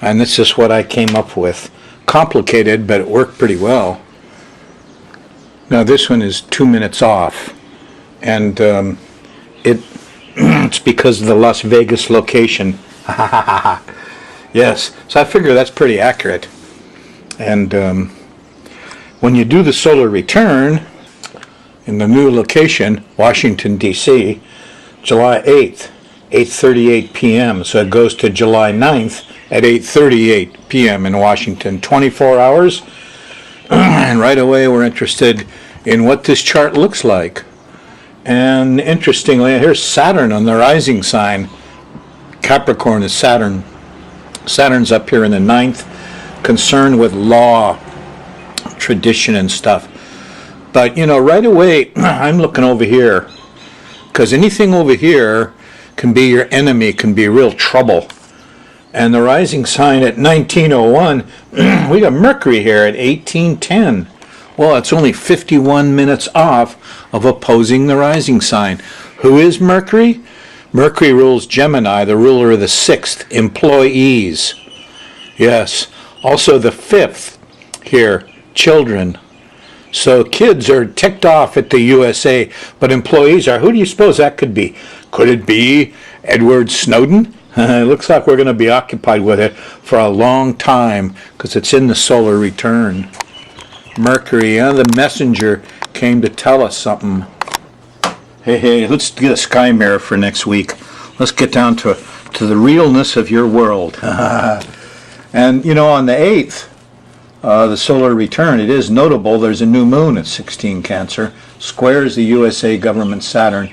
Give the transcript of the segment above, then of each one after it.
And this is what I came up with. Complicated, but it worked pretty well. Now this one is 2 minutes off, and it's because of the Las Vegas location. Yes, so I figure that's pretty accurate. And when you do the solar return in the new location, Washington, D.C., July 8th, 8:38 p.m., so it goes to July 9th at 8:38 p.m. in Washington, 24 hours. And right away we're interested in what this chart looks like. And interestingly, here's Saturn on the rising sign. Capricorn is Saturn. Saturn's up here in the 9th, concerned with law, tradition and stuff. But, right away, I'm looking over here, because anything over here can be your enemy, can be real trouble. And the rising sign at 1901, we got Mercury here at 1810. Well, it's only 51 minutes off of opposing the rising sign. Who is Mercury? Mercury rules Gemini, the ruler of the 6th, employees. Yes. Also the 5th here, children. So kids are ticked off at the USA, but employees are. Who do you suppose that could be? Could it be Edward Snowden? It looks like we're going to be occupied with it for a long time because it's in the solar return. Mercury, the messenger, came to tell us something. Hey, let's get a sky mirror for next week. Let's get down to the realness of your world. And, on the 8th, the solar return, it is notable. There's a new moon at 16 Cancer, squares the USA government Saturn.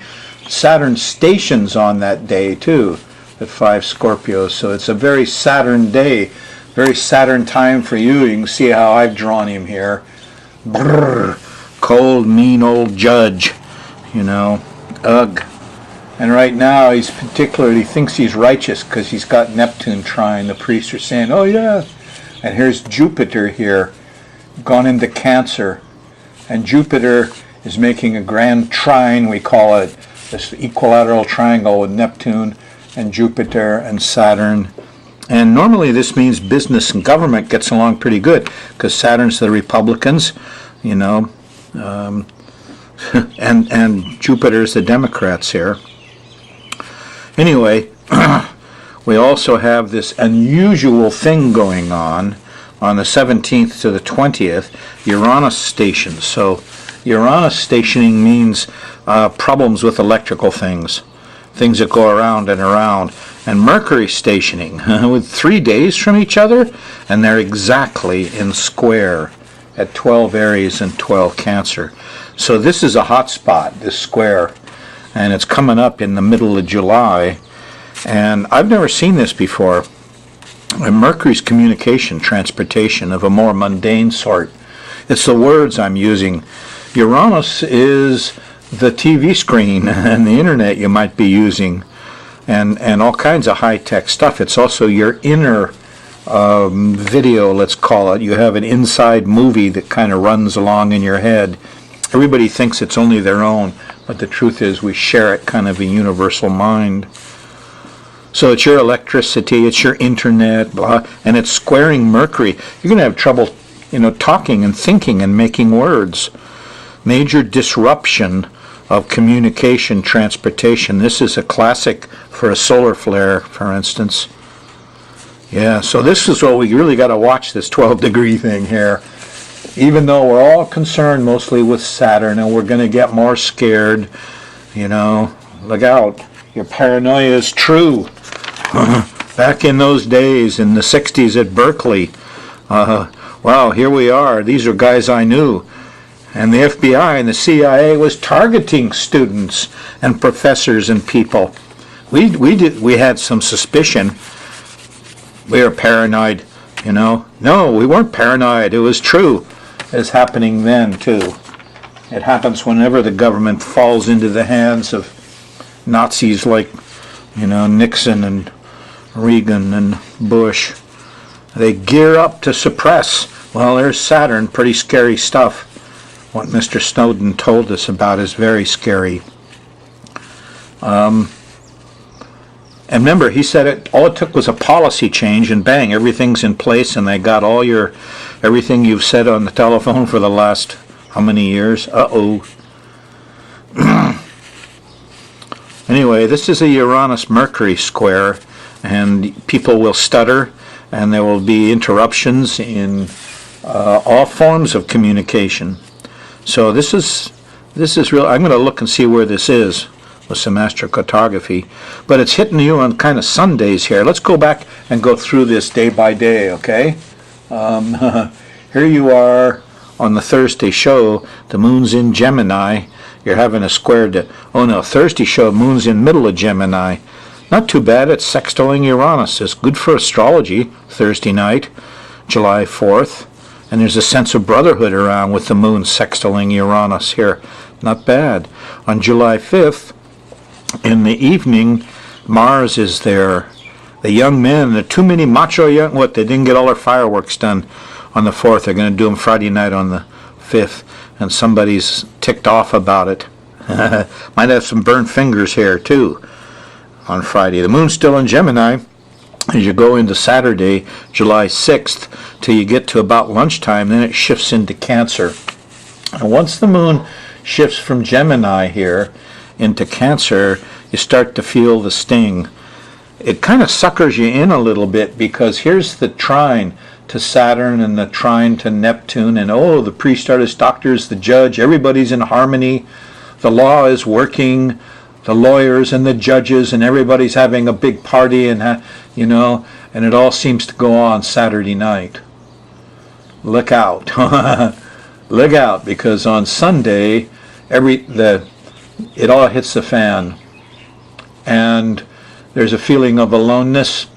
Saturn stations on that day, too, at 5 Scorpio. So it's a very Saturn day, very Saturn time for you. You can see how I've drawn him here. Brrr, cold, mean old judge, ugh. And right now he thinks he's righteous because he's got Neptune trine. The priests are saying, oh yeah. And here's Jupiter here, gone into Cancer. And Jupiter is making a grand trine, we call it, this equilateral triangle with Neptune and Jupiter and Saturn. And normally this means business and government gets along pretty good because Saturn's the Republicans, and Jupiter's the Democrats here. Anyway, we also have this unusual thing going on the 17th to the 20th, Uranus stations. So Uranus stationing means problems with electrical things that go around and around. And Mercury stationing with 3 days from each other, and they're exactly in square at 12 Aries and 12 Cancer. So this is a hot spot, this square, and it's coming up in the middle of July. And I've never seen this before. And Mercury's communication, transportation of a more mundane sort. It's the words I'm using. Uranus is the TV screen and the internet you might be using, and all kinds of high-tech stuff. It's also your inner video, let's call it. You have an inside movie that kind of runs along in your head. Everybody thinks it's only their own, but the truth is we share it, kind of a universal mind. So it's your electricity, it's your internet, blah, and it's squaring Mercury. You're going to have trouble, talking and thinking and making words. Major disruption of communication, transportation. This is a classic for a solar flare, for instance. Yeah, so this is what we really got to watch, this 12-degree thing here. Even though we're all concerned mostly with Saturn and we're going to get more scared, look out. Your paranoia is true. Back in those days, in the 60s at Berkeley, wow, here we are. These are guys I knew. And the FBI and the CIA was targeting students and professors and people. We had some suspicion. We were paranoid, No, we weren't paranoid. It was true. It's happening then, too. It happens whenever the government falls into the hands of Nazis like, Nixon and Reagan and Bush. They gear up to suppress. Well, there's Saturn, pretty scary stuff. What Mr. Snowden told us about is very scary. And remember, he said all it took was a policy change, and bang, everything's in place, and they got everything you've said on the telephone for the last how many years? Uh-oh. Anyway, this is a Uranus-Mercury square, and people will stutter, and there will be interruptions in all forms of communication. So this is real. I'm going to look and see where this is with some astrocartography, but it's hitting you on kind of Sundays here. Let's go back and go through this day by day, okay? Here you are on the Thursday show. The moon's in Gemini. You're having a square to, oh no, Thursday show, moon's in middle of Gemini. Not too bad, it's sextiling Uranus. It's good for astrology, Thursday night, July 4th. And there's a sense of brotherhood around with the moon sextiling Uranus here. Not bad. On July 5th, in the evening, Mars is there. The young men, the too many macho young, they didn't get all their fireworks done on the 4th. They're going to do them Friday night on the 5th. And somebody's ticked off about it. Might have some burnt fingers here too on Friday. The moon's still in Gemini as you go into Saturday, July 6th, till you get to about lunchtime, then it shifts into Cancer. And once the moon shifts from Gemini here into Cancer, you start to feel the sting. It kind of suckers you in a little bit, because here's the trine to Saturn and the trine to Neptune, and the priest, artist, doctors, the judge, everybody's in harmony. The law is working, the lawyers and the judges, and everybody's having a big party, and and it all seems to go on Saturday night. Look out. Look out, because on Sunday it all hits the fan, and there's a feeling of aloneness.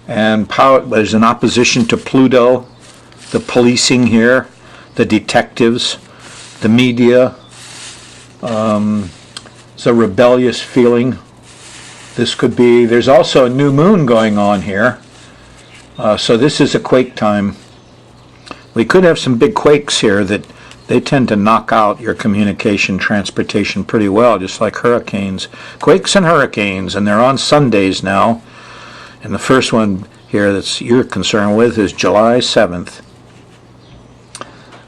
And power, there's an opposition to Pluto, the policing here, the detectives, the media. It's a rebellious feeling. There's also a new moon going on here. So this is a quake time. We could have some big quakes here that they tend to knock out your communication, transportation pretty well, just like hurricanes. Quakes and hurricanes, and they're on Sundays now. And the first one here that you're concerned with is July 7th.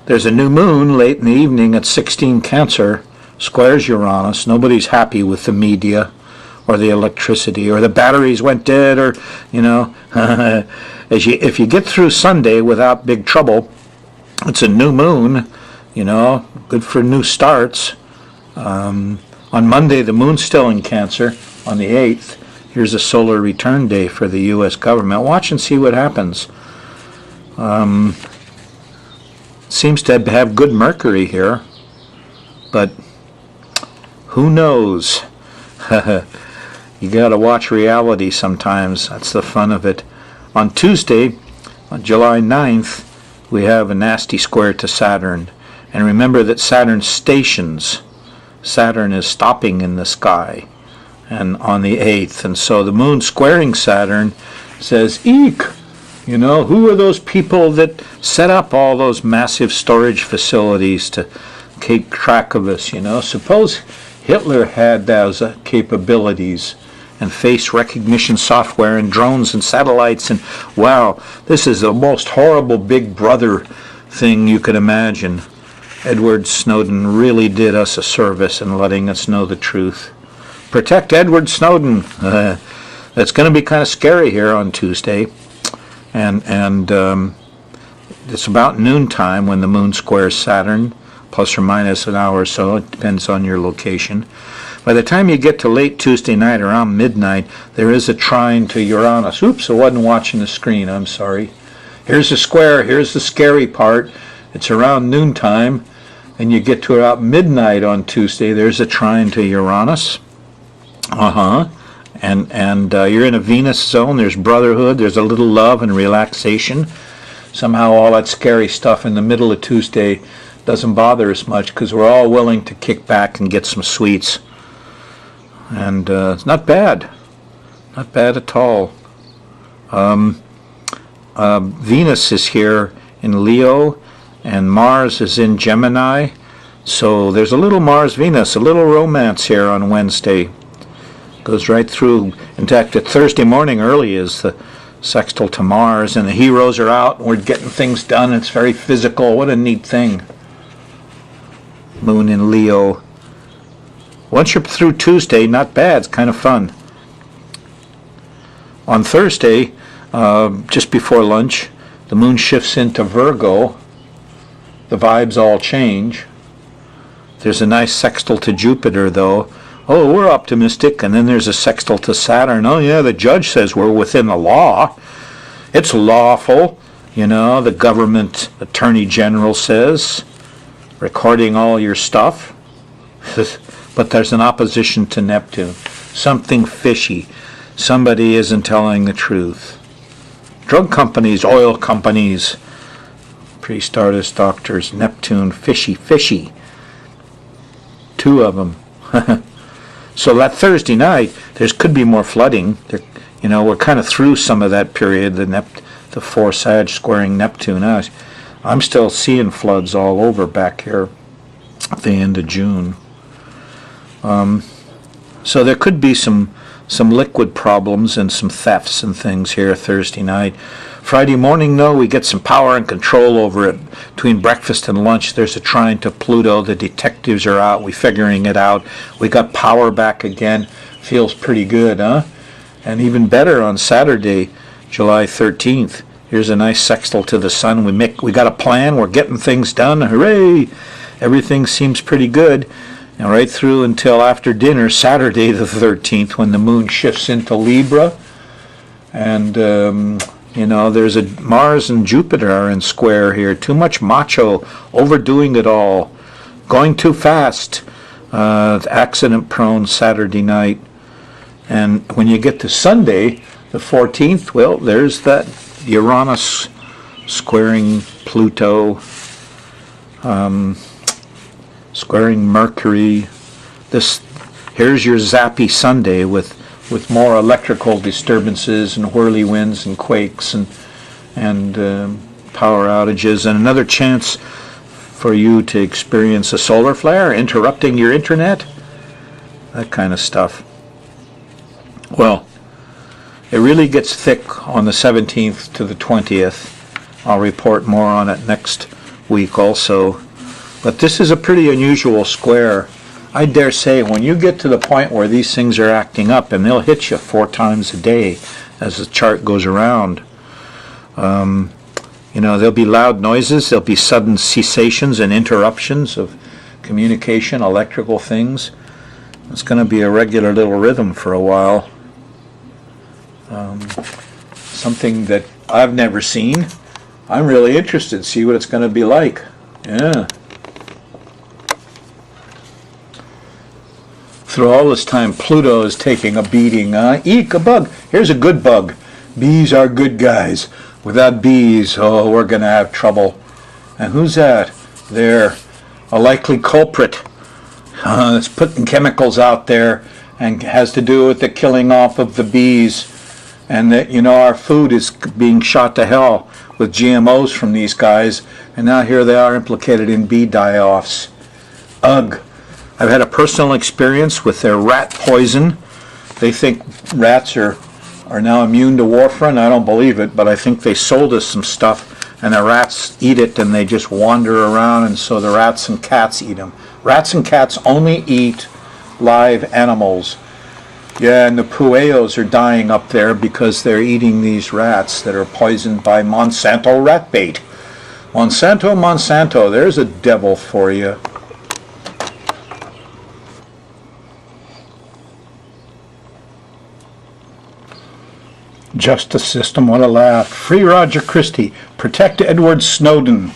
There's a new moon late in the evening at 16 Cancer, squares Uranus. Nobody's happy with the media or the electricity or the batteries went dead, or, if you get through Sunday without big trouble, it's a new moon, good for new starts. On Monday, the moon's still in Cancer on the 8th. Here's a solar return day for the U.S. government. Watch and see what happens. Seems to have good Mercury here, but who knows? You got to watch reality sometimes. That's the fun of it. On Tuesday, on July 9th, we have a nasty square to Saturn. And remember that Saturn stations. Saturn is stopping in the sky, and on the 8th. And so the moon squaring Saturn says, eek! Who are those people that set up all those massive storage facilities to keep track of us, Suppose Hitler had those capabilities, and face recognition software, and drones and satellites, and wow, this is the most horrible Big Brother thing you could imagine. Edward Snowden really did us a service in letting us know the truth. Protect Edward Snowden. That's going to be kind of scary here on Tuesday, and it's about noontime when the moon squares Saturn, plus or minus an hour or so. It depends on your location. By the time you get to late Tuesday night, around midnight, there is a trine to Uranus. Oops, I wasn't watching the screen. I'm sorry. Here's the square. Here's the scary part. It's around noontime, and you get to about midnight on Tuesday. There's a trine to Uranus. And you're in a Venus zone. There's brotherhood. There's a little love and relaxation. Somehow all that scary stuff in the middle of Tuesday doesn't bother us much, because we're all willing to kick back and get some sweets. And it's not bad. Not bad at all. Venus is here in Leo, and Mars is in Gemini. So there's a little Mars-Venus, a little romance here on Wednesday. Goes right through. In fact, Thursday morning early is the sextile to Mars, and the heroes are out, and we're getting things done. It's very physical. What a neat thing. Moon in Leo. Once you're through Tuesday, not bad. It's kind of fun. On Thursday, just before lunch, the moon shifts into Virgo. The vibes all change. There's a nice sextile to Jupiter, though. Oh, we're optimistic. And then there's a sextile to Saturn. Oh, yeah, the judge says we're within the law. It's lawful. You know, the government attorney general says, recording all your stuff. But there's an opposition to Neptune. Something fishy. Somebody isn't telling the truth. Drug companies, oil companies, priest, artists, doctors, Neptune, fishy. 2 of them. So that Thursday night, there could be more flooding. We're kind of through some of that period, the 4 Sag squaring Neptune. I'm still seeing floods all over back here at the end of June. So there could be some liquid problems and some thefts and things here Thursday night. Friday morning, though, we get some power and control over it. Between breakfast and lunch, there's a trine to Pluto. The detectives are out. We're figuring it out. We got power back again. Feels pretty good, huh? And even better on Saturday, July 13th. Here's a nice sextile to the sun. We got a plan. We're getting things done. Hooray! Everything seems pretty good. And right through until after dinner, Saturday the 13th, when the moon shifts into Libra. And, there's a Mars and Jupiter are in square here. Too much macho, overdoing it all, going too fast, accident-prone Saturday night. And when you get to Sunday, the 14th, well, there's that Uranus squaring Pluto, squaring Mercury. Here's your zappy Sunday with more electrical disturbances and whirly winds and quakes and power outages, and another chance for you to experience a solar flare, interrupting your internet, that kind of stuff. Well, it really gets thick on the 17th to the 20th. I'll report more on it next week also. But this is a pretty unusual square. I dare say when you get to the point where these things are acting up, and they'll hit you 4 times a day as the chart goes around, there'll be loud noises, there'll be sudden cessations and interruptions of communication, electrical things. It's going to be a regular little rhythm for a while. Something that I've never seen. I'm really interested to see what it's going to be like. Yeah. Through all this time, Pluto is taking a beating. Eek, a bug. Here's a good bug. Bees are good guys. Without bees, we're going to have trouble. And who's that? They're a likely culprit. It's putting chemicals out there and has to do with the killing off of the bees. And that, our food is being shot to hell with GMOs from these guys. And now here they are implicated in bee die-offs. Ugh. I've had a personal experience with their rat poison. They think rats are now immune to warfarin. I don't believe it, but I think they sold us some stuff, and the rats eat it, and they just wander around, and so the rats and cats eat them. Rats and cats only eat live animals. Yeah, and the pueos are dying up there because they're eating these rats that are poisoned by Monsanto rat bait. Monsanto, there's a devil for you. Justice system, what a laugh. Free Roger Christie. Protect Edward Snowden.